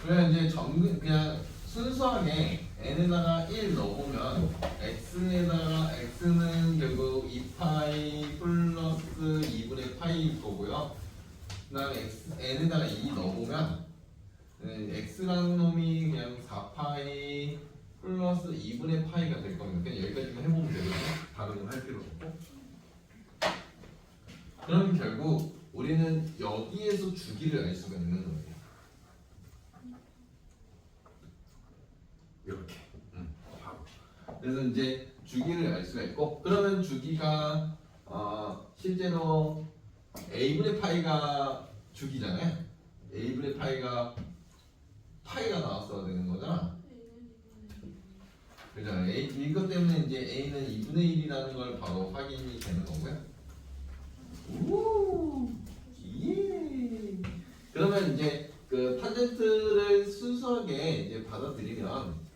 그냥 이제 그냥 순수하게 n에다가 1 넣어보면 x에다가 x는 결국 2파이 플러스 2분의 파이일 거고요. 그 다음에 n에다가 2 넣어보면 x라는 놈이 그냥 4파이 플러스 2분의 파이가 될 겁니다. 그냥 여기까지만 해보면 되거든요. 다른 건 할 필요 없고. 그럼 결국 우리는 여기에서 주기를 알 수가 있는 거예요. 이렇게. 바로. 그래서 이제 주기를 알 수가 있고, 그러면 주기가 실제로 a분의 파이가 주기잖아요. a분의 파이가 나왔어야 되는 거잖아. 그죠? 이것 때문에 이제 a는 2분의 1이라는 걸 바로 확인이 되는 거고요. 오, 예. 그러면 이제 그 탄젠트를 순수하게 이제 받아들이면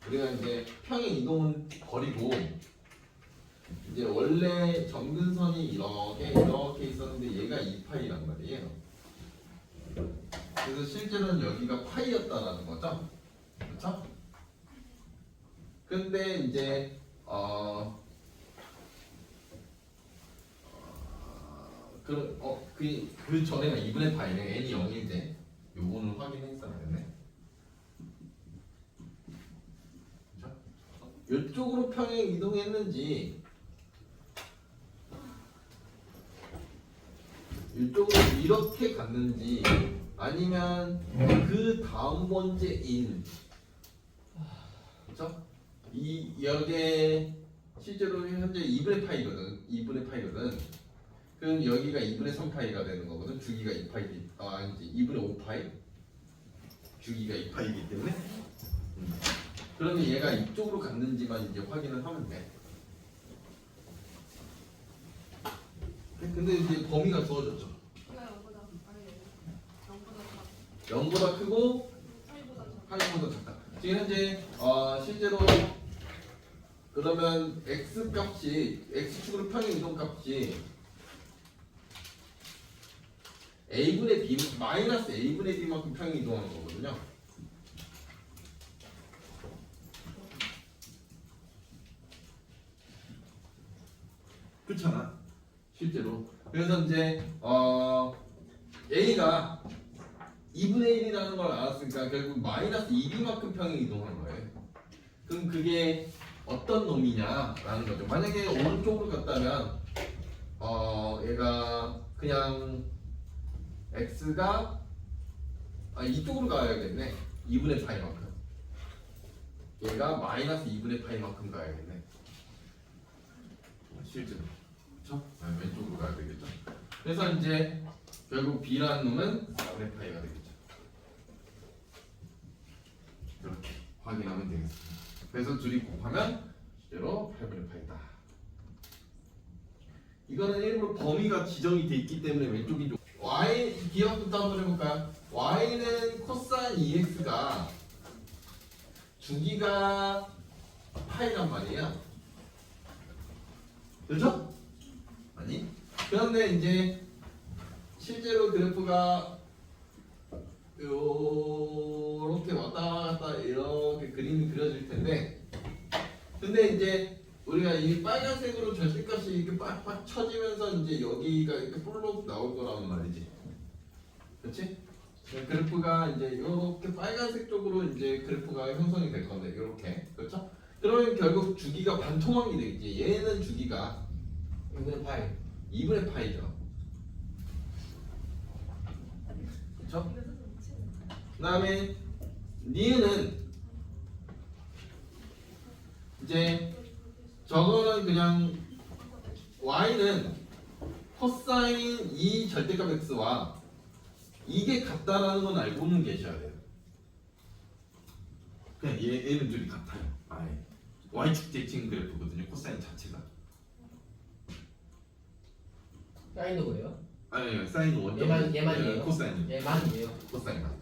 우리가 이제 평행 이동은 버리고 이제 원래 점근선이 이렇게 있었는데 얘가 2파이란 말이에요. 그래서 실제로는 여기가 파이였다라는 거죠. 그렇죠? 근데 이제 그 전에가 2분의 파이네. n이 0일 때 요거는 확인했어야 되네. 그렇죠? 이쪽으로 평행 이동했는지 이쪽으로 이렇게 갔는지 아니면 그 다음 번째인, 그렇죠? 여기에 실제로 현재 2분의 파이거든. 그럼 여기가 2분의 3파이가 되는 거거든. 주기가 2파이기, 아니지 2분의 5파이. 주기가 2파이기 때문에. 그러면 얘가 이쪽으로 갔는지만 이제 확인을 하면 돼. 근데 이제 범위가 주어졌죠. 0보다 크고 파이보다 작다. 지금 현재 실제로 그러면 x 값이 x축으로 평행 이동 값이 a분의 b 마이너스 a분의 b만큼 평행 이동하는 거거든요. 그렇잖아. 실제로. 그래서 이제 a가 2분의 1이라는 걸 알았으니까 결국 마이너스 2b만큼 평행 이동하는 거예요. 그럼 그게 어떤 놈이냐라는 거죠. 만약에 오른쪽으로 갔다면 얘가 그냥 x가 이쪽으로 가야겠네. 2분의 파이만큼. 얘가 마이너스 2분의 파이만큼 가야겠네. 실제로. 그렇죠? 왼쪽으로 가야 되겠죠. 그래서 이제 결국 b라는 놈은 4분의 파이가 되겠죠. 이렇게 확인하면 되겠습니다. 그래서 둘이 곱하면 실제로 8분의 파이다. 이거는 일부러 범위가 지정이 돼 있기 때문에 왼쪽이 좀 y 기억부터 한번 해볼까요? y는 코사인 2x가 주기가 파이란 말이에요. 그렇죠? 아니? 그런데 이제 실제로 그래프가 요렇게 왔다 갔다 이렇게 그림이 그려질 텐데, 근데 이제 우리가 이 빨간색으로 절대값이 이렇게 빡빡 쳐지면서 이제 여기가 이렇게 볼록 나올 거라는 말이지. 그렇지? 그래프가 이제 이렇게 빨간색 쪽으로 이제 그래프가 형성이 될 건데, 이렇게. 그렇죠? 그러면 결국 주기가 반토막이 되겠지. 얘는 주기가 2분의 파이. 2분의 파이죠. 그렇죠? 그 다음에 니은은 이제 저거는 그냥 y는 코사인 2 절대값 x와 이게 같다라는 건 알고는 계셔야 돼요. 그냥 얘는 둘이 같아요. y축 대칭 그래프거든요. 코사인 자체가. 사인도 그래요? 아니 사인 원점. 얘만이에요? 코사인이요. 얘만이에요. 코사인만.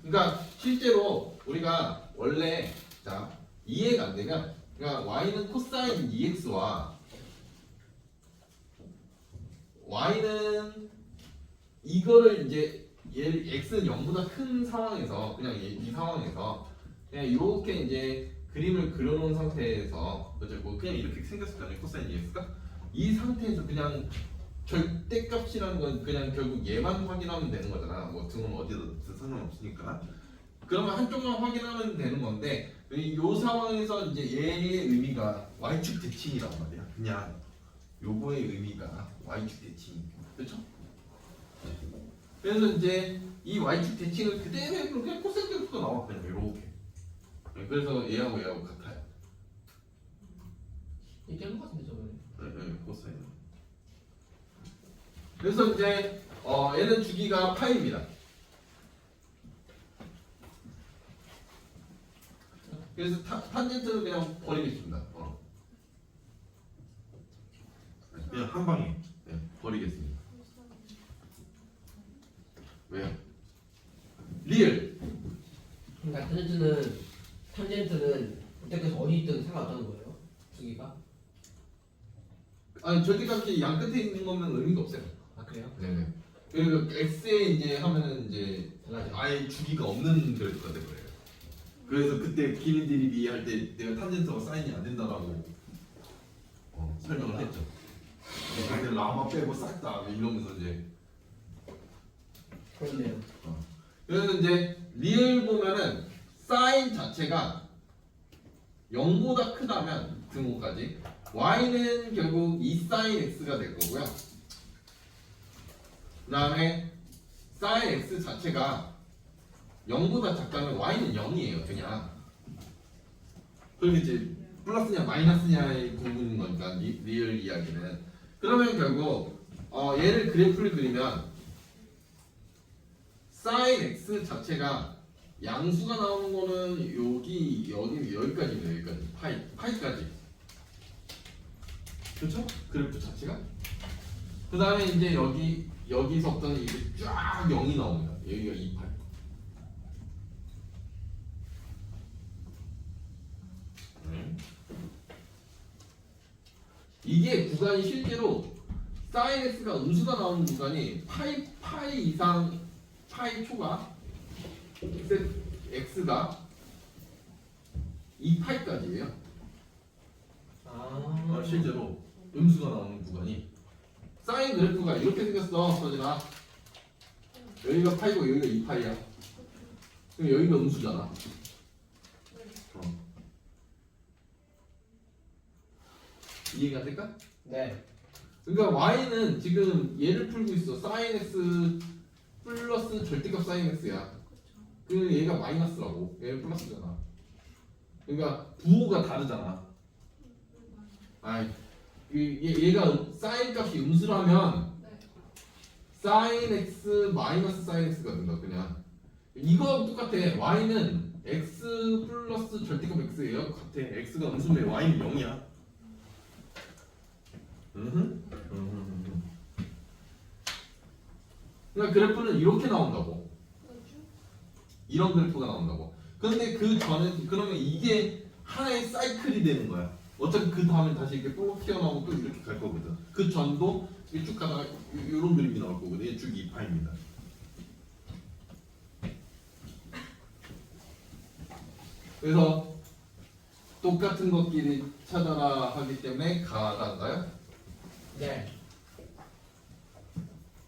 그러니까 실제로 우리가 원래 자 이해가 안 되면, 그러니까 y는 코사인 2x와 y는 이거를 이제 얘 x는 0보다 큰 상황에서 그냥 이 상황에서 그냥 이렇게 이제 그림을 그려놓은 상태에서 그죠? 뭐 그냥 이렇게 생겼을 거 아니에요 코사인 EX가 이 상태에서 그냥 절대값이라는 건 그냥 결국 얘만 확인하면 되는 거잖아. 뭐 등은 어디다 상관없으니까. 그러면 한쪽만 확인하면 되는 건데 이 상황에서 이제 얘의 의미가 y축 대칭이란 말이야. 그냥 요거의 의미가 y축 대칭. 그렇죠? 그래서 이제 이 y축 대칭을 그대로 해도 그냥 코사인 제곱가 나와 그냥 이렇게. 그래서 얘하고 얘하고 같아요. 이게 깬 것 같은데 저번에. 네, 코사인. 그래서 이제 얘는 주기가 파입니다. 그래서 탄젠트는 그냥 버리겠습니다. 그냥 한 방에 버리겠습니다. 왜요? 리을. 그러니까 탄젠트는 그때까지 어디 있든 상관없다는 거예요? 주기가? 아니 절대값이 양 끝에 있는 거면 의미가 없어요. 아 그래요? 네네. 그리고 x에 이제 하면은 이제 달라져. 아예 주기가 없는 절대가 돼 버려요. 그래서 그때 기린 드리비 할 때 내가 탄젠트가 사인이 안 된다라고 설명을 했죠. 근데 라마 빼고 싹 다 이러면서 이제 그렇네요. 그래서 이제 리을 보면은 사인 자체가 0보다 크다면 등호까지 y는 결국 2 사인 x가 될 거고요. 그 다음에 사인 x 자체가 0보다 작다면 y는 0이에요 그냥. 그럼 이제 플러스냐 마이너스냐의 구분인 거니까 리을 이야기는. 그러면 결국 얘를 그래프를 그리면 사인 x 자체가 양수가 나오는 거는 여기까지입니다. 여기까지 파이까지. 그렇죠? 그래프 자체가. 그 다음에 이제 여기서부터는 이게 쫙 0이 나옵니다. 여기가 2파이. 이게 구간이 실제로 사인 x가 음수가 나오는 구간이 파이 이상 파이 초가 x가 2파이까지예요. 실제로 음수가 나오는 구간이 사인 그래프가 이렇게 생겼어. 서진아 여기가 파이고 여기가 2파이야. 그럼 여기가 음수잖아. 이해가 될까? 네. 그러니까 y는 지금 얘를 풀고 있어. 사인 x 플러스 절대값 사인 x야. 그 얘가 마이너스라고. 얘는 플러스잖아. 그러니까 부호가 다르잖아. 아이, 얘가 사인 값이 음수라면 사인 x 마이너스 사인 x가 된다 그냥. 이거하고 똑같아. y는 x 플러스 절대값 x예요. 같아. x가 음수면 y는 0이야. 그러니까 그래프는 이렇게 나온다고. 이런 그래프가 나온다고. 그런데 그 전에 그러면 이게 하나의 사이클이 되는 거야. 어차피 그 다음에 다시 이렇게 뽀록 튀어나오고 또 이렇게 갈 거거든. 그 전도 이렇게 쭉 가다가 이런 그림이 나올 거거든. 얘 쭉 2파입니다. 그래서 똑같은 것끼리 찾아라 하기 때문에 가단가요? 네.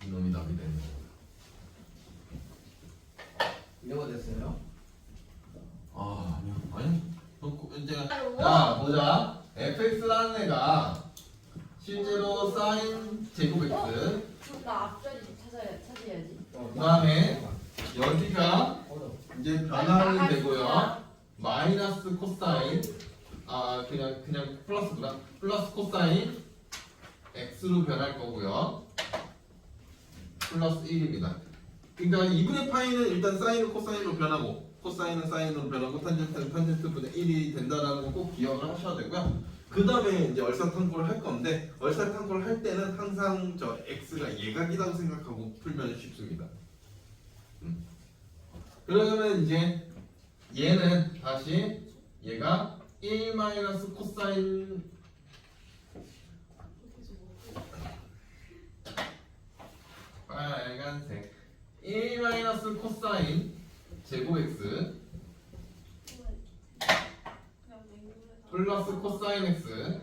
이놈이 답이 되는 거. 이거가 됐어요. 아니. 이제 자 보자. fx라는 애가 실제로 사인 제곱 x. 나 앞자리 찾아야지. 그다음에 여기가 이제 변화는 되고요. 가겠습니다. 마이너스 코사인 그냥 플러스구나. 플러스 코사인 x로 변할 거고요. 플러스 1입니다. 그러니까 2분의 파이는 일단 사인은 코사인으로 변하고 코사인은 사인으로 변하고 탄젠트는 탄젠트분의 1이 된다라는 거 꼭 기억을 하셔야 되고요. 그 다음에 이제 얼사탄고를 할 건데 얼사탄고를 할 때는 항상 저 x가 예각이라고 생각하고 풀면 쉽습니다. 그러면 이제 얘는 다시 얘가 1 마이너스 코사인 빨간색 1 마이너스 코사인 제곱 x 플러스 코사인 x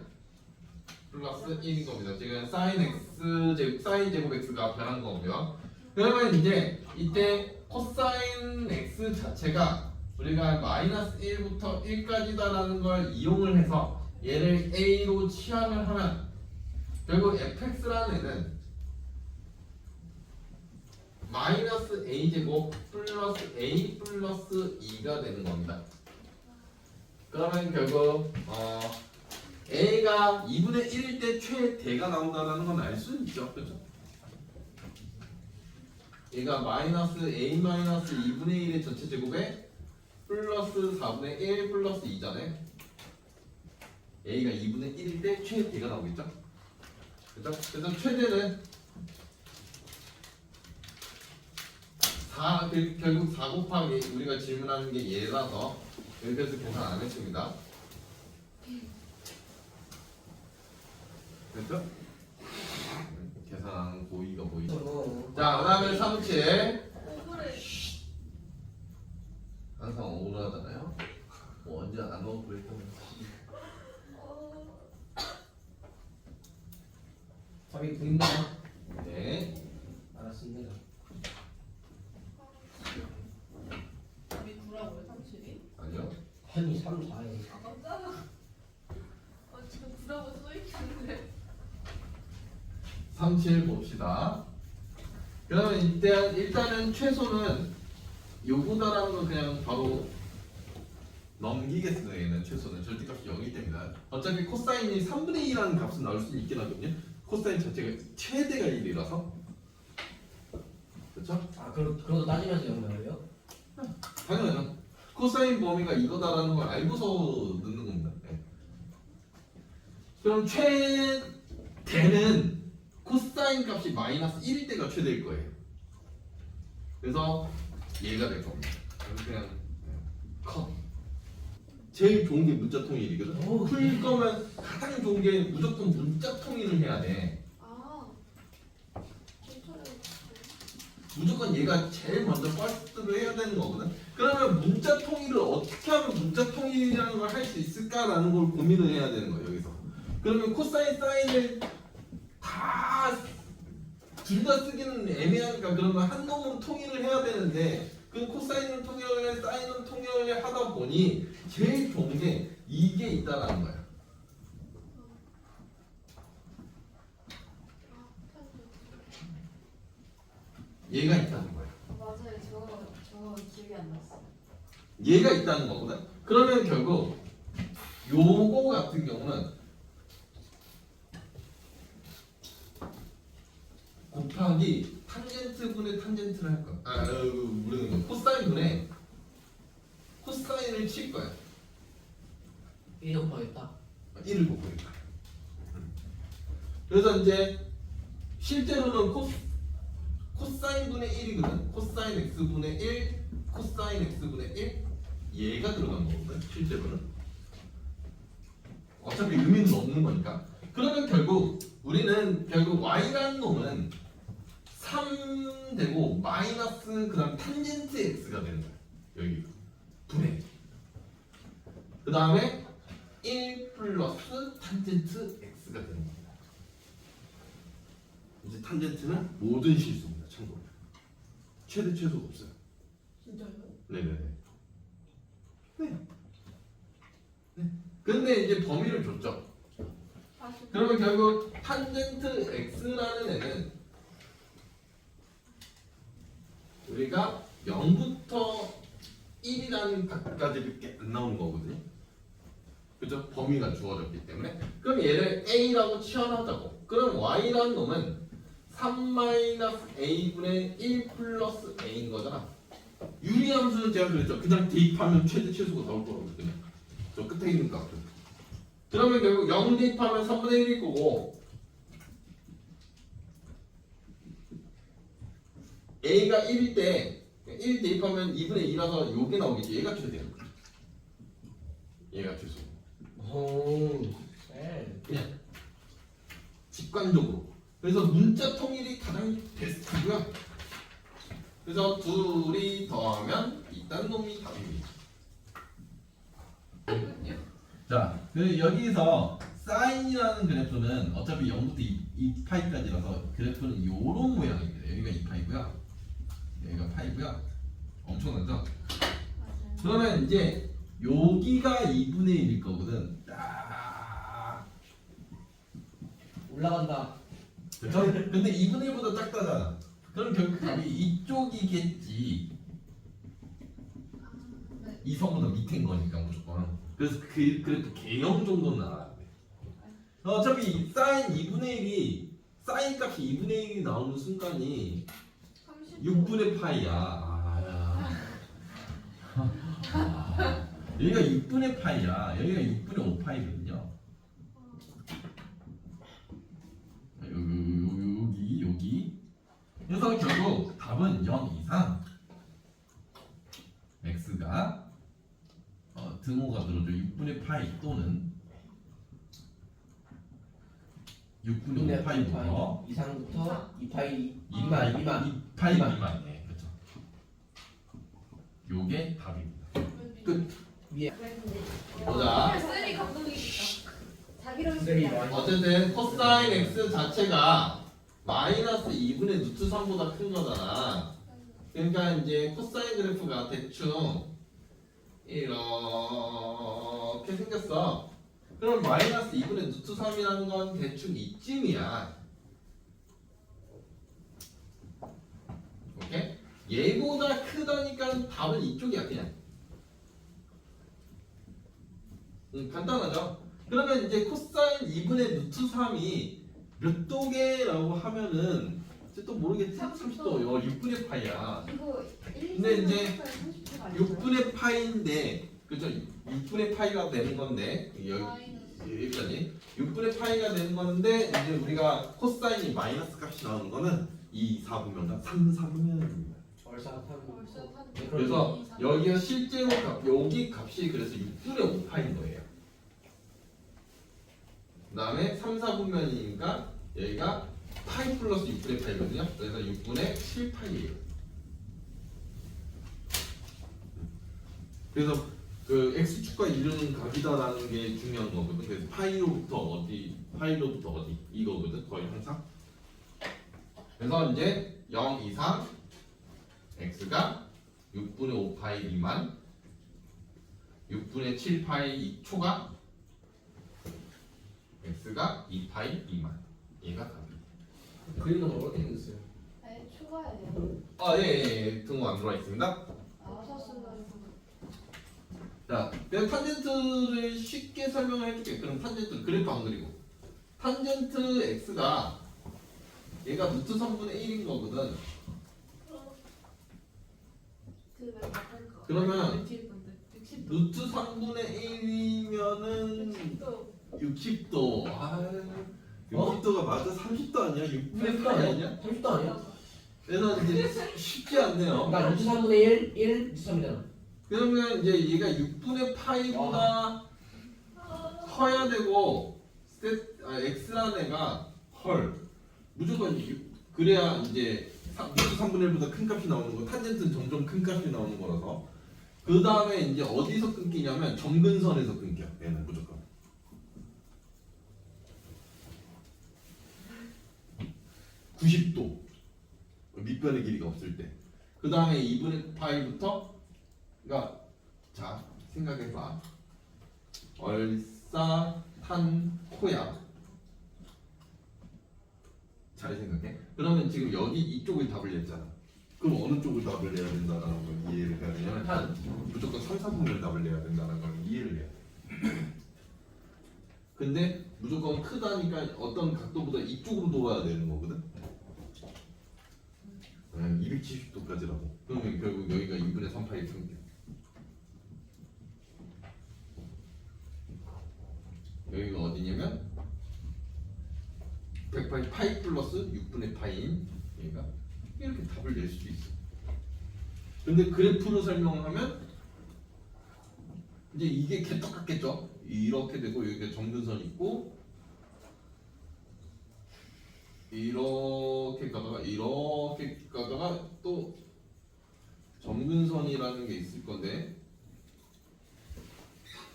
플러스 1인 겁니다. 지금 사인 x 사인 제곱 x가 변한 거고요. 그러면 이제 이때 코사인 x 자체가 우리가 마이너스 1부터 1까지다라는 걸 이용을 해서 얘를 a로 치환을 하면 결국 fx라는 애는 마이너스 a 제곱 플러스 a 플러스 2가 되는 겁니다. 그러면 결국 a가 2분의 1일 때 최대가 나온다는 건 알 수 있죠, 그렇죠? 얘가 마이너스 a 마이너스 2분의 1의 전체 제곱에 플러스 4분의 1 플러스 2잖아요. a가 2분의 1일 때 최대가 나오겠죠? 그렇죠? 그래서 최대는 4, 결국 4 곱하기 우리가 질문하는 게 얘라서 여기서 계산 안 했습니다. 됐죠? 계산 고의가 보이죠? 자, 그 다음에 37 항상 억울하잖아요. 뭐 언제 안 억울했던 답이 9인가요? 네. 알았습니다. 답이 9라고요? 37이? 아니요. 아니 3, 4에 아 깜짝아. 지금 9라고 써있는데. 37 봅시다. 그러면 일단은 최소는 요거다라는 건 그냥 바로 넘기겠어요. 얘는 최소는 절대값이 0일 때입니다. 어차피 코사인이 3분의 2라는 값은 나올 수 있긴 하거든요. 코사인 자체가 최대가 1이라서. 그렇죠? 아 그러고 따지면서 0 나와요? 당연하죠. 코사인 범위가 이거다라는 걸 알고서 넣는 겁니다. 네. 그럼 최대는 코사인 값이 마이너스 1일 때가 최대일 거예요. 그래서 얘가 될 겁니다. 그냥 컷. 제일 좋은 게 문자 통일이거든. 오, 풀 거면 가장 좋은 게 무조건 문자 통일을 해야 돼. 아. 무조건 얘가 제일 먼저 퍼스트를 해야 되는 거거든. 그러면 문자 통일을 어떻게 하면 문자 통일이라는 걸 할 수 있을까라는 걸 고민을 해야 되는 거예요. 여기서. 그러면 코사인 사인을 다 둘 다 쓰기는 애매하니까 그러면 한 놈으로 통일을 해야 되는데 그 코사인을 통일을 해 사인을 통일을 하다 보니 제일 좋은 게 이게 있다라는 거야. 얘가 있다는 거야. 맞아요. 저거 기억이 안 났어. 얘가 있다는 거거든. 그러면 결국 요거 같은 경우는 곱하기 탄젠트분의 탄젠트를 할 거야. 우리는 코사인분의 코사인을 칠 거야. 1 곱하겠다. 1을 곱하니까. 그래서 이제 실제로는 코사인분의 1이거든. 코사인 x분의 1, 코사인 x분의 1 얘가 들어간 거거든. 실제로는. 어차피 의미는 없는 거니까. 그러면 우리는 결국 y라는 놈은 3 되고 마이너스 그다음 탄젠트 x가 되는 거야. 여기 분의. 그 다음에 1 플러스 탄젠트 x가 되는 겁니다. 이제 탄젠트는 모든 실수입니다. 참고로. 최소가 없어요. 진짜요? 네네네. 네. 네. 근데 이제 범위를 줬죠. 그러면 결국 탄젠트 x라는 애는 우리가 0부터 1이라는 값까지밖에 안 나오는 거거든요. 그죠? 범위가 주어졌기 때문에. 그럼 얘를 a라고 치환하자고. 그럼 y라는 놈은 3-a분의 1 플러스 a인 거잖아. 유리함수는 제가 그랬죠. 그냥 대입하면 최대 최소가 나올 거거든요. 저 끝에 있는 값은. 그러면 결국 0 대입하면 3분의 1일 거고 a가 1일 때 1 대입하면 2분의 2라서 요게 나오겠지. 얘가 최대야. 얘가 최소. 오. 네. 그냥 직관적으로. 그래서 문자 통일이 가장 베스트고요. 그래서 둘이 더하면 있다는 놈이 답입니다. 자, 그 여기서 사인이라는 그래프는 어차피 0부터 2파이까지라서 그래프는 요런 모양입니다. 여기가 2파이고요. 여기가 파이고요. 엄청나죠? 맞아요. 그러면 이제 여기가 2분의 1일 거거든. 딱. 올라간다. 그렇죠? 근데 2분의 1보다 작다잖아. 그럼 결국 답이 이쪽이겠지. 네. 이 성보다 밑인 거니까 무조건. 그래서 그래도 개형 정도는 알아야 돼. 어차피 사인 2분의 1이 사인 값이 2분의 1이 나오는 순간이 6분의 파이야. 여기가 6분의 파이야. 여기가 6분의 5파이거든요. 여기. 그래서 결국 답은 0 이상 x가 등호가 들어줘 6분의 파이 또는 6분의 5파이부터 이상부터 2파이 2파이 미만. 2파이 미만. 네, 그렇죠. 요게 답입니다. 끝. 위에 보자. 쌤이 감독이니까. 자기로 쌤이 쓰자. 많이 어쨌든 코사인 x 자체가 마이너스 2분의 루트 3보다 큰 거잖아. 그러니까 이제 코사인 그래프가 대충 이렇게 생겼어. 그럼 마이너스 2분의 루트 3이라는 건 대충 이쯤이야. 오케이? 얘보다 크다니까 답은 이쪽이야 그냥. 간단하죠? 그러면 이제 코사인 2분의 루트 3이 몇 도계라고 하면은 이제 또 모르겠지? 30도. 6분의 파이야. 이거 1, 근데 이제 30초가 아니고요? 6분의 파이인데 그죠? 6분의 파이가 되는 건데 여기까지 6분의 파이가 되는 건데 이제 우리가 코사인이 마이너스 값이 나오는 거는 2, 4분면과 3, 4분면입니다. 얼싸타고. 그래서 여기가 실제로 여기 값이 그래서 6분의 5파인 거예요. 그 다음에 3, 4분면이니까 여기가 파이 플러스 6분의 파이거든요. 그래서 6분의 7파이예요. 그래서 그 x축과 이루는 각이다라는 게 중요한 거거든. 그래서 파이로부터 어디 이거거든. 거의 항상. 그래서 이제 0 이상 x가 6분의 5파이 미만 6분의 7파이 초가 x가 2파이 미만. 얘가 답이에요. 그림은 어떻게 생겼어요? 네, 추가해야 돼요. 예. 등호 안 들어와 있습니다. 알아서 쓰는 자, 내가 탄젠트를 쉽게 설명을 해줄게. 그럼 탄젠트 그래프 안 그리고 탄젠트 x가 얘가 루트 3분의 1인 거거든. 그러면 루트 3분의 1이면은 60도. 60도가 맞아? 30도 아니야? 6분의 8 아니야? 30도 아니야? 그래서 이제 쉽지 않네요. 나 루트 3분의 1 루트 3이잖아. 그러면 이제 얘가 6분의 파이보다 커야 되고 x라는 애가 무조건 그래야 이제 루트 3분의 1보다 큰 값이 나오는 거. 탄젠트는 점점 큰 값이 나오는 거라서. 그 다음에 이제 어디서 끊기냐면 점근선에서 끊겨. 얘는 무조건. 90도. 밑변의 길이가 없을 때. 그 다음에 2분의 파이부터 그러니까 자 생각해봐. 얼싸탄코야. 잘 생각해. 그러면 지금 여기 이쪽을 답을 냈잖아. 그럼 어느 쪽을 답을 내야 된다는 걸 이해를 해야 되냐면 무조건 3, 4분을 답을 내야 된다는 걸 이해를 해야 돼. 근데 무조건 크다니까 어떤 각도보다 이쪽으로 돌아야 되는 거거든. 270도까지라고. 그러면 결국 여기가 2분의 3파이 끊겨. 여기가 어디냐면 100파이 파이 플러스 6분의 파이인 얘가 이렇게 답을 낼 수도 있어. 근데 그래프로 설명하면 이제 이게 개떡같겠죠? 이렇게 되고 여기가 점근선 있고 이렇게 가다가 또 3번이라는 게 있을 건데,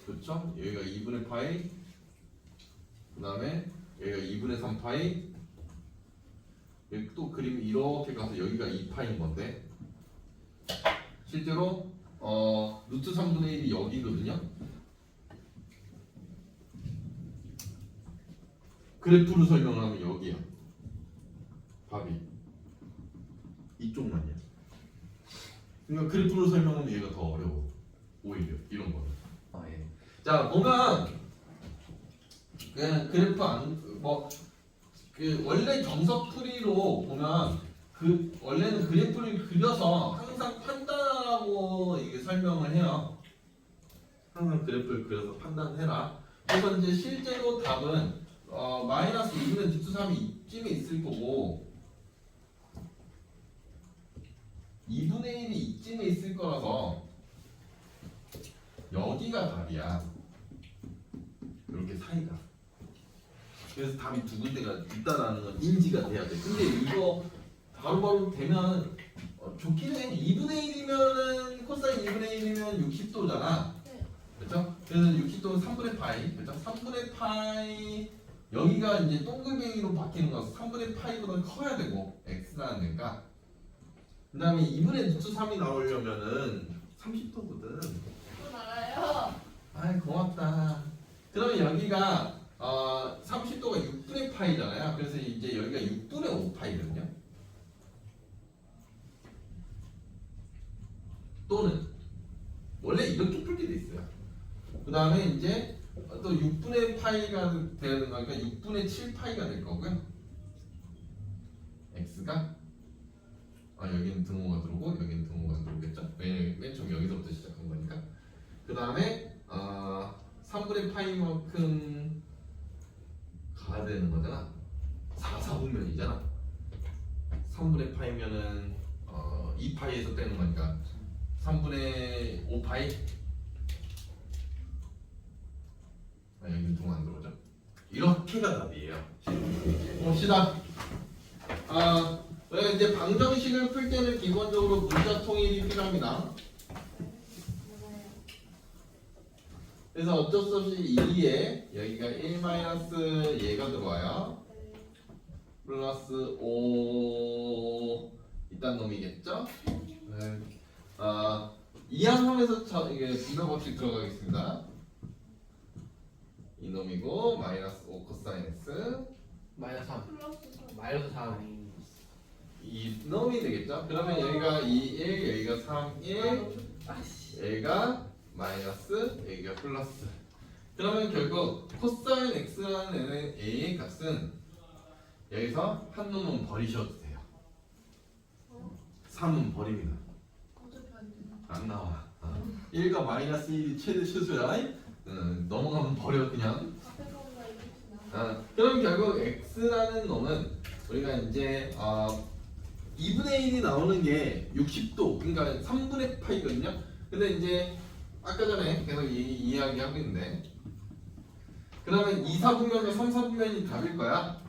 그렇죠? 여기가 2분의 파이, 그 다음에 여기가 2분의 3 파이, 여기 또 그림이 이렇게 가서 여기가 2파인 건데, 실제로 루트 3분의 1이 여기거든요. 그래프로 설명하면 여기야. 답이 이쪽만이야. 그러니까 그래프로 설명하면 얘가 더 어려워. 오히려 이런 거는. 예. 자 보면 그냥 그래프 그 원래 정석풀이로 보면 그 원래는 그래프를 그려서 항상 판단하고 이게 설명을 해요. 항상 그래프를 그려서 판단해라. 그래서 이제 실제로 답은 마이너스 2분의 루트 3이 이쯤에 있을 거고 2분의 1이 이쯤에 있을 거라서 여기가 답이야. 이렇게 사이가. 그래서 답이 두 군데가 있다라는 건 인지가 돼야 돼. 근데 이거 바로바로 되면 좋긴 해. 2분의 1이면은 코사인 2분의 1이면 60도잖아. 네. 그렇죠? 그래서 60도는 3분의 파이. 그렇죠? 3분의 파이 여기가 이제 동글뱅이로 바뀌는 거라서 3분의 파이보다 커야 되고 x라는 데가. 그다음에 2분의 루트 3이 나오려면은 30도거든. 그건 알아요. 아이 고맙다. 그러면 여기가 30도가 6분의 파이잖아요. 그래서 이제 여기가 6분의 5 파이거든요. 또는 원래 이렇게 풀게 돼 있어요. 그 다음에 이제 또 6분의 파이가 되는 거니까 6분의 7 파이가 될 거고요. x가 여기는 등호가 들어오고 여기는 등호가 들어오겠죠. 왜냐면 맨 처음 여기서부터 시작한 거니까. 그 다음에 3분의 파이만큼 가야 되는 거잖아. 4분면이잖아. 3분의 파이면은 2파이에서 떼는 거니까 3분의 5파이. 여기는 등호 안 들어오죠. 이렇게가 답이에요. 봅시다. 우리가 이제 방정식을 풀 때는 기본적으로 문자 통일이 필요합니다. 그래서 어쩔 수 없이 2에 여기가 1 마이너스 얘가 들어와요. 플러스 5 이딴 놈이겠죠? 이항하면서 이게 분배법칙 들어가겠습니다. 이 놈이고 마이너스 5 코사인 x 마이너스 3. 플러스 3. 마이너스 3. 이 놈이 되겠죠? 그러면 여기가 2, 1, 여기가 3, 1, 여기가 마이너스, 여기가 플러스. 그러면 결국 코사인 x라는 a의 값은 여기서 한 놈은 버리셔도 돼요. 3은 버립니다. 어차피 안 되나? 안 나와. 1과 마이너스 1이 최대 최소야. 넘어가면 버려 그냥. 앞에 거보다 이렇게 나. 그럼 결국 x라는 놈은 우리가 이제 2분의 1이 나오는 게 60도, 그러니까 3분의 파이거든요. 근데 이제 아까 전에 계속 이야기하고 있는데, 그러면 2, 4분면과 3, 4분면이 답일 거야.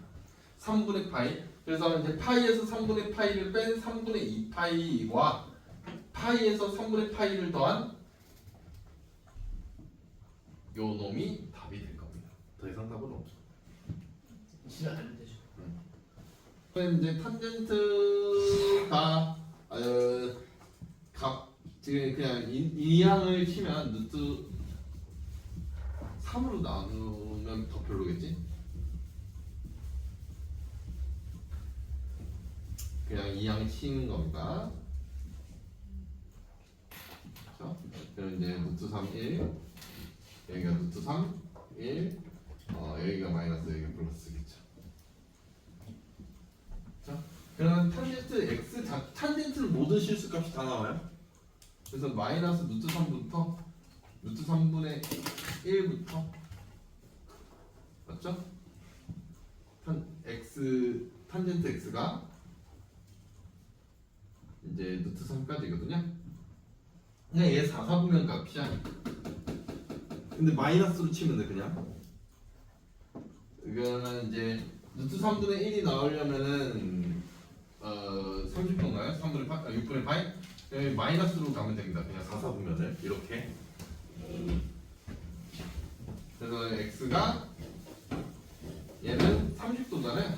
3분의 파이. 그래서 이제 파이에서 3분의 파이를 뺀 3분의 2 파이와 파이에서 3분의 파이를 더한 요 놈이 답이 될 겁니다. 더 이상 답은 없죠. 진짜 안 되죠. 그럼 이제 탄젠트가 지금 그냥 이항을 치면 루트 3으로 나누면 더 별로겠지? 그냥 이항 치는 겁니다. 그렇죠? 그럼 이제 루트 3, 1 여기가 루트 3, 1 여기가 마이너스 여기가 플러스겠죠. 자, 그러면 탄젠트 x 탄젠트를 모든 실수값이 다 나와요. 그래서 마이너스 루트 3부터 루트 3분의 1부터 맞죠? 탄젠트 x가 이제 루트 3까지거든요. 그냥 얘 4, 4분면 값이야. 근데 마이너스로 치면 돼 그냥. 이거는 이제 루트 3분의 1이 나오려면은 30도인가요? 6분의 파이? 여기 마이너스로 가면 됩니다. 그냥 4사분면을 이렇게. 그래서 x가 얘는 30도잖아요.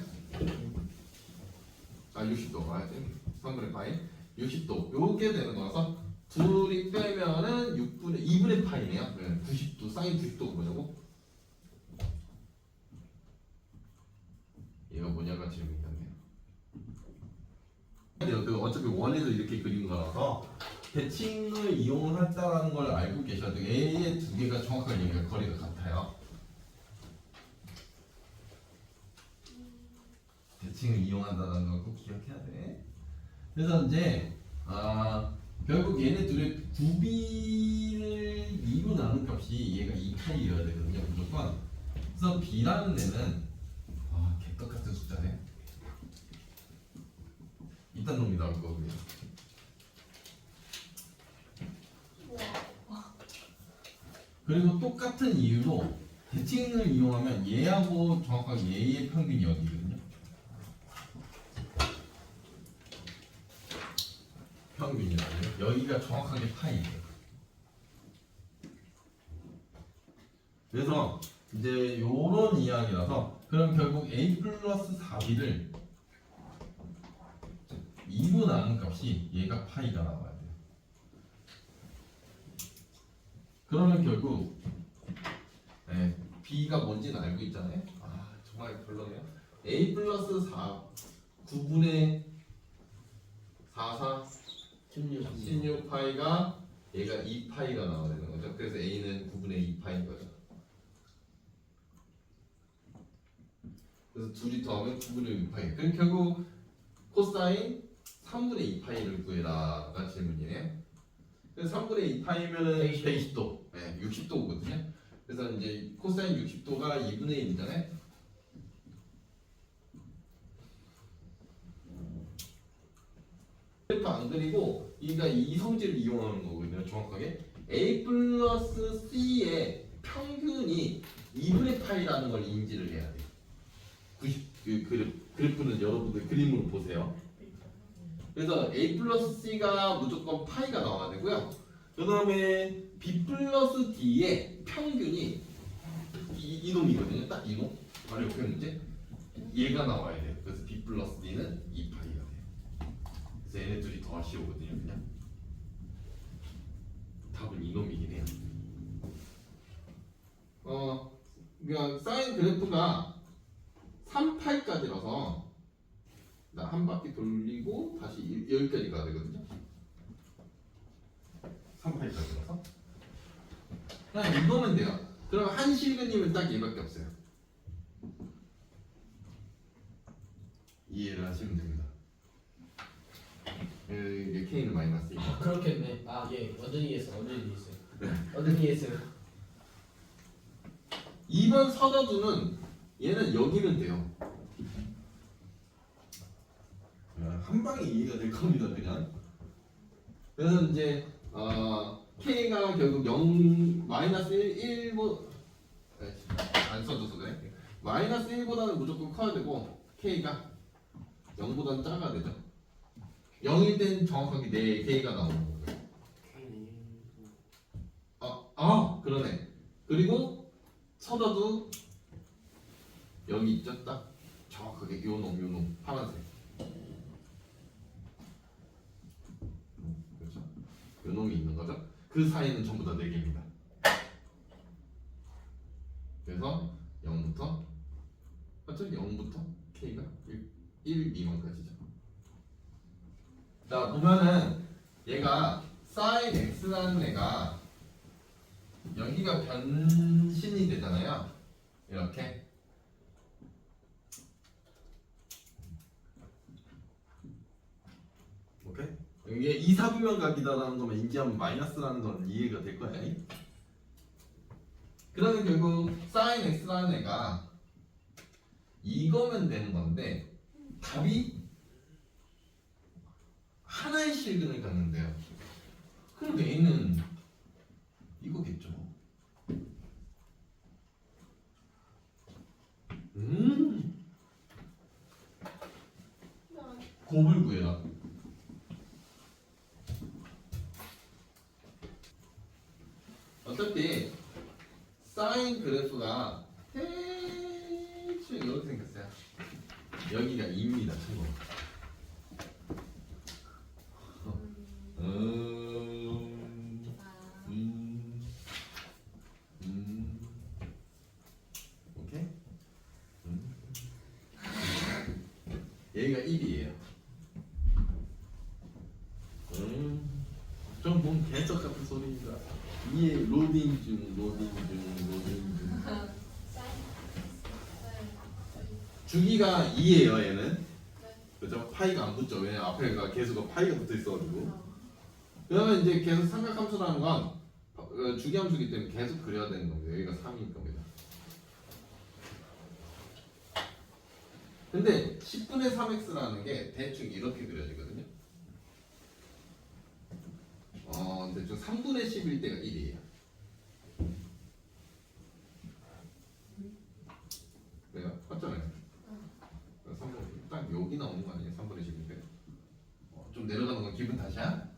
아 60도. 아 상근의 파이 60도. 요게 되는 거라서 둘이 빼면은 2분의 파이네요. 90도 사인 90도 뭐냐고? 얘가 뭐냐가 질문이었네요. 그 어차피 원에서 이렇게 그린 거라서 대칭을 이용했다라는 걸 알고 계셔야 돼요. A의 두 개가 정확하게 얘기가 거리가 같아요. 대칭을 이용한다는 걸 꼭 기억해야 돼. 그래서 이제 결국 얘네 둘의 구비를 2로 나눈 값이 얘가 2파이여야 되거든요. 무조건. 그래서 B라는 애는 개떡 같은 숫자네. 이딴 놈이 나올 거고요. 그리고 똑같은 이유로 대칭을 이용하면 얘하고 정확하게 얘의 평균이 여기거든요. 평균이라고요. 여기가 정확하게 파이예요. 그래서 이제 요런 이야기라서 그럼 결국 a 플러스 4b를 2로 나눈 값이 얘가 파이가 나와야 돼요. 그러면 결국 b가 뭔지는 알고 있잖아요. 정말 별로네요. a 플러스 4 9분의 44 16파이가 얘가 2파이가 나와야 되는 거죠. 그래서 a는 9분의 2파이인 거죠. 그래서 둘이 더하면 9분의 2파이. 그럼 결국 코사인 3분의 2파이를 구해라가 질문이에요. 그래서 3분의 2파이면은 120도, 60도거든요. 그래서 이제 코사인 60도가 2분의 1이잖아요. 그래프 안 그리고 이가 이성질을 이용하는 거거든요. 정확하게 a 플러스 c의 평균이 2분의 파이라는 걸 인지를 해야 돼요. 90, 그래프는 여러분들 그림으로 보세요. 그래서 a 플러스 c가 무조건 파이가 나와야 되고요. 그 다음에 b 플러스 d의 평균이 이 놈이거든요. 딱 이 놈. 바로 옆에 문제. 얘가 나와야 돼요. 그래서 b 플러스 d는 2파이가 돼요. 그래서 얘네 둘이 더하시오거든요. 그냥 답은 이 놈이긴 해요. 그러니까 사인 그래프가 3파이까지라서 한 바퀴 돌리고 다시 여기까지 가야 되거든요. 3파이까지라서 그냥 이거면 돼요. 그럼 한실근님은 딱 얘밖에 없어요. 이해를 하시면 됩니다. 이게 K는 마이너스 2. 그렇겠네. 예. 완전히 이해했어요. 완전히 이해했어요. 2번 서다두는 얘는 여기면 돼요. 한 방에 이해가 될 겁니다, 그냥. 그래서 이제 K가 결국 0 마이너스 1 안 써줘서 그래. 마이너스 1보다는 무조건 커야 되고 K가 0보다는 작아야 되죠. 0일 땐 정확하게 4K가 나오는 거고요. 그러네. 그리고 서다도 여기 있죠, 딱 정확하게 요놈 파란색. 그렇죠. 요놈이 있는 거죠. 그 사이는 전부 다 4개입니다. 그래서 0부터 맞죠? 0부터 K가 1 미만까지죠. 자 보면은 얘가 sin x라는 애가 여기가 변신이 되잖아요. 이렇게. 오케이? 이게 2사분면 각이다라는 거만 인지하면 마이너스라는 건 이해가 될 거야. 그러면 결국 sin x라는 애가 이거면 되는 건데 답이 하나의 실근을 갖는데요. 그럼 A는 이거겠죠. 곱을 구해라. 어차피 사인 그래프가 대충 이렇게 생겼어요. 여기가 2입니다. 참고로. 오케이. 여기가 1이에요. 좀뭔 개척 같은 소리입니다. 이에 로딩 중. 주기가 2예요, 얘는. 그죠? 파이가 안 붙죠. 왜냐 앞에가 계수가 파이가 붙어 있어가지고. 그러면 이제 계속 삼각함수라는 건 주기함수기 때문에 계속 그려야 되는 겁니다. 여기가 3일 겁니다. 근데 10분의 3x라는 게 대충 이렇게 그려지거든요. 대충 3분의 10일 때가 1이에요. 내가 봤잖아요. 3분의 딱 여기 나오는 거 아니에요? 3분의 10일 때. 좀 내려가는 건 기분 탓이야?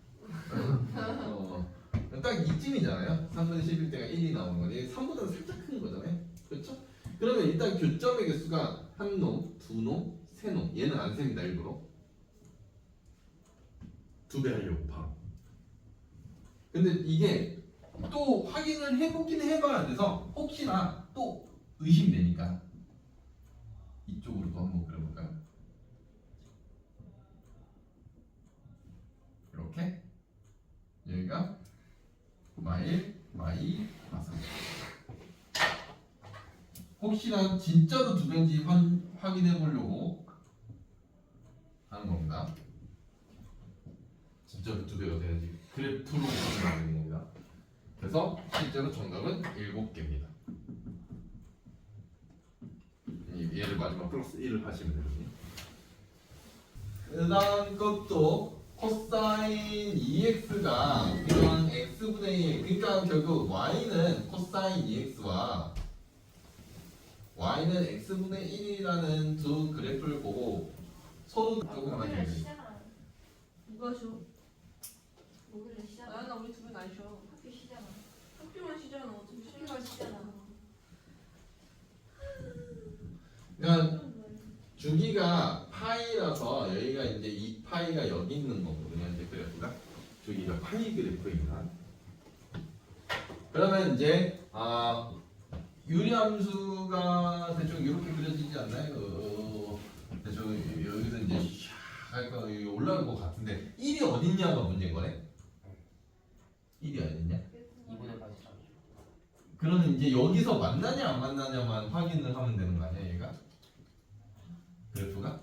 딱 이쯤이잖아요. 3분의 10일 때가 1이 나오는 거니 3보다는 살짝 큰 거잖아요. 그렇죠? 그러면 일단 교점의 개수가 한 놈, 두 놈, 세 놈. 얘는 안 셉니다. 일부러. 2배 하려고 바로. 근데 이게 또 확인을 해보긴 해봐야 돼서 혹시나 또 의심되니까 이쪽으로 또 한번 그려볼까요? 이렇게 여기가 마일, 마사. 혹시나 진짜로 2배인지 확인해 보려고 하는 겁니다. 진짜로 2배가 되는지 그래프로 나오는 겁니다. 그래서 실제로 정답은 7개입니다. 얘를 마지막 플러스 1을 하시면 되거든요. 그 다음 것도 코사인 2x가 그냥 x분의 1, 그러니까 결국 y는 코사인 2x와 y는 x분의 1이라는 두 그래프를 보고 서로 조금만 목요일에 해주세요. 쉬잖아. 누가 쉬어? 목요일에 쉬잖아. 나연아 우리 둘은 안 쉬어. 학교 쉬잖아. 학교만 쉬잖아. 어차피 쉬는 걸 쉬잖아. 그러니까 주기가 파이라서 여기가 이제 이 파이가 여기 있는 거거든요. 이제 그래프가 주기가 파이 그래프입니다. 그러면 이제 유리함수가 대충 이렇게 그려지지 않나요? 대충 여기서 이제 샥 올라올 것 같은데 1이 어딨냐가 문제인 거네. 1이 어딨냐? 2분의 8. 그러면 이제 여기서 만나냐 안 만나냐만 확인을 하면 되는 거 아니야, 얘가? 그래프가?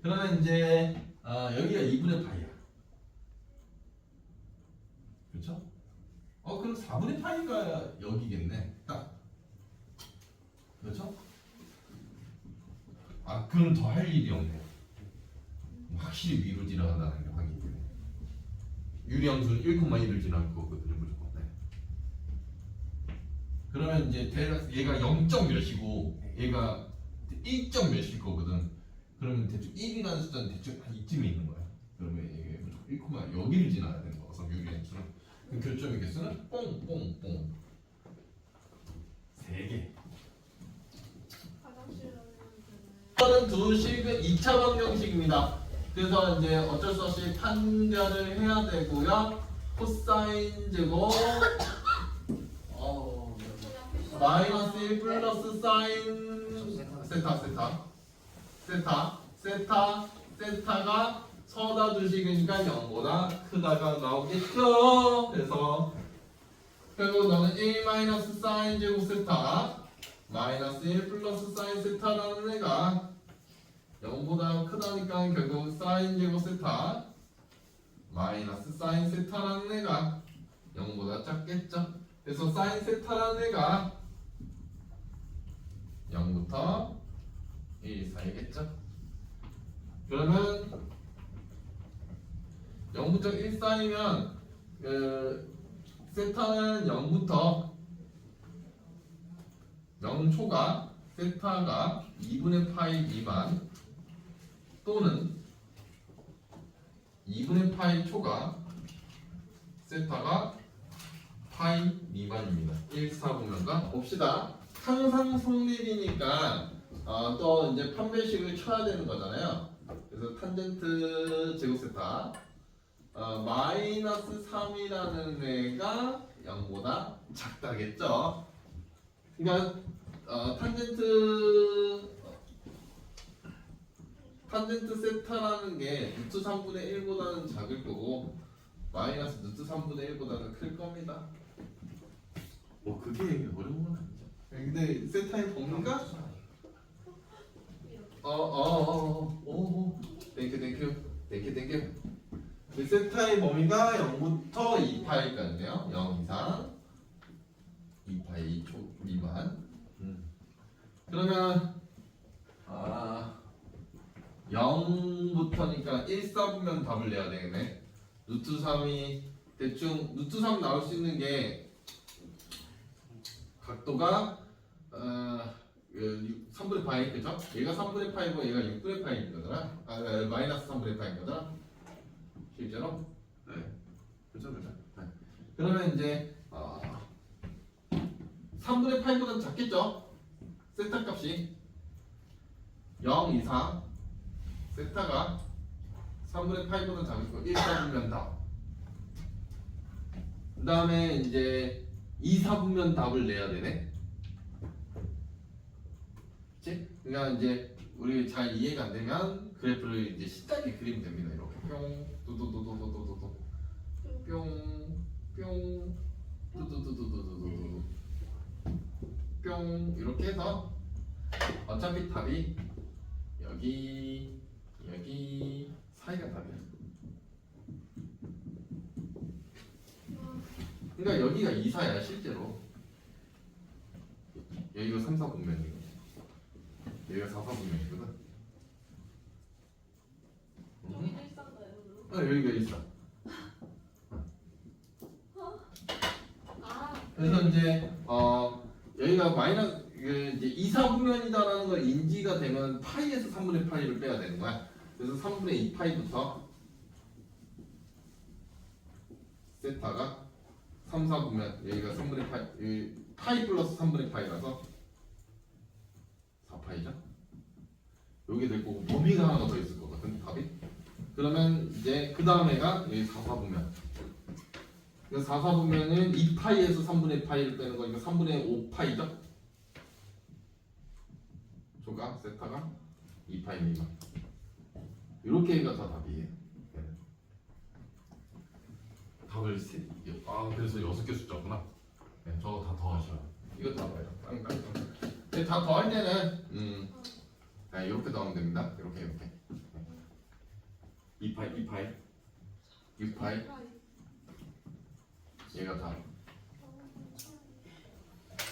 그러면 이제 여기가 2분의 파이야. 그렇죠? 그럼 4분의 파이가 여기겠네. 딱. 그렇죠? 그럼 더 할 일이 없네. 확실히 위로 지나간다는 게 확인이 되네. 유리함수는 1,1을 지나갈 거거든요, 무조건. 네. 그러면 이제 대략 얘가 0. 몇이고 얘가 1. 몇일 거거든. 그러면 대충 1이라는 숫자는 대충 한 이쯤에 있는 거야. 그러면 이게 무조건 1, 여기를 지나야 되는 거라서 유리함수는. 그 교점의 개수는 뽕뽕뽕 3개. 화장실 이거는 두 식은 2차 방정식입니다. 그래서 이제 어쩔 수 없이 판별을 해야 되고요. 코사인 제곱 마이너스 1 플러스 사인 세타가 서다 두 식이니까 0보다 크다가 나오겠죠. 그래서 결국 너는 1 마이너스 사인 제곱 세타 마이너스 1 플러스 사인 세타라는 애가 0보다 크다니까 결국 사인 제곱 세타 마이너스 사인 세타라는 애가 0보다 작겠죠. 그래서 사인 세타라는 애가 0부터 1 사이겠죠. 그러면 0부터 1 사이면 세타는 0부터 0초가 세타가 2분의 파이 미만 또는 2분의 파이 초가 세타가 파이 미만입니다. 1, 4분면과 봅시다. 항상 성립이니까 또 이제 판별식을 쳐야 되는 거잖아요. 그래서 탄젠트 제곱 세타 마이너스 3이라는 애가 0보다 작다겠죠. 그러니까 탄젠트 세타라는 게 루트 3분의 1보다는 작을 거고 마이너스 루트 3분의 1보다는 클 겁니다. 뭐 그게 어려운 건 아니죠. 근데 세타의 범위가 땡큐. 그 세타의 범위가 0부터 2파이까지네요. 0 이상 2파이 초 미만. 그러면 0부터니까 1, 4분면 답을 내야 되겠네. 루트 3이 대충 루트 3 나올 수 있는 게 각도가 3분의 파이 그죠? 얘가 3분의 파이고 얘가 6분의 파이인 거잖아. 마이너스 3분의 파이인 거잖아. 실제로. 네. 그죠. 네. 그러면 이제 3분의 파이보다 작겠죠? 세타 값이 0 이상 세타가 3분의 파이보다 작을 거 1, 4분면 답. 그 다음에 이제 2, 4분면 답을 내야 되네. 그치? 그러니까 이제 우리 잘 이해가 안 되면 그래프를 이제 신나게 그리면 됩니다. 이렇게 뿅, 두두두두두두두, 뿅, 뿅, 두두두두두두두, 뿅 이렇게 해서 어차피 답이 여기 사이가 답이야. 그러니까 여기가 2, 4야 실제로. 여기가 3, 4분면이고 여기가 4, 4분면이거든. 여기도 있었나요? 여기가 있어. 아, 그래서 이제 여기가 마이너스 이제 2, 4분면이다라는 걸 인지가 되면 파이에서 3분의 파이를 빼야 되는 거야. 그래서 3분의 2파이부터 세타가 3, 4분면 여기가 3분의 파이 파이 플러스 3분의 파이라서 4파이죠. 여기 될 거고 범위가 하나 더 있을 거거든 답이. 그러면 이제 그 다음에가 여기 4, 4분면. 그래서 4, 4분면은 2파이에서 3분의 파이를 빼는 거니까 3분의 5파이죠. 조각 세타가 2파이 미만. 이렇게가 다 답이에요. 네. 답을 그래서 6개 숫자구나. 네, 저거 다 더하시면 이거 다 봐요. 땅땅땅. 근데 다 더할 때는 이렇게 더하면 됩니다. 이렇게 2파이 6파이 얘가 다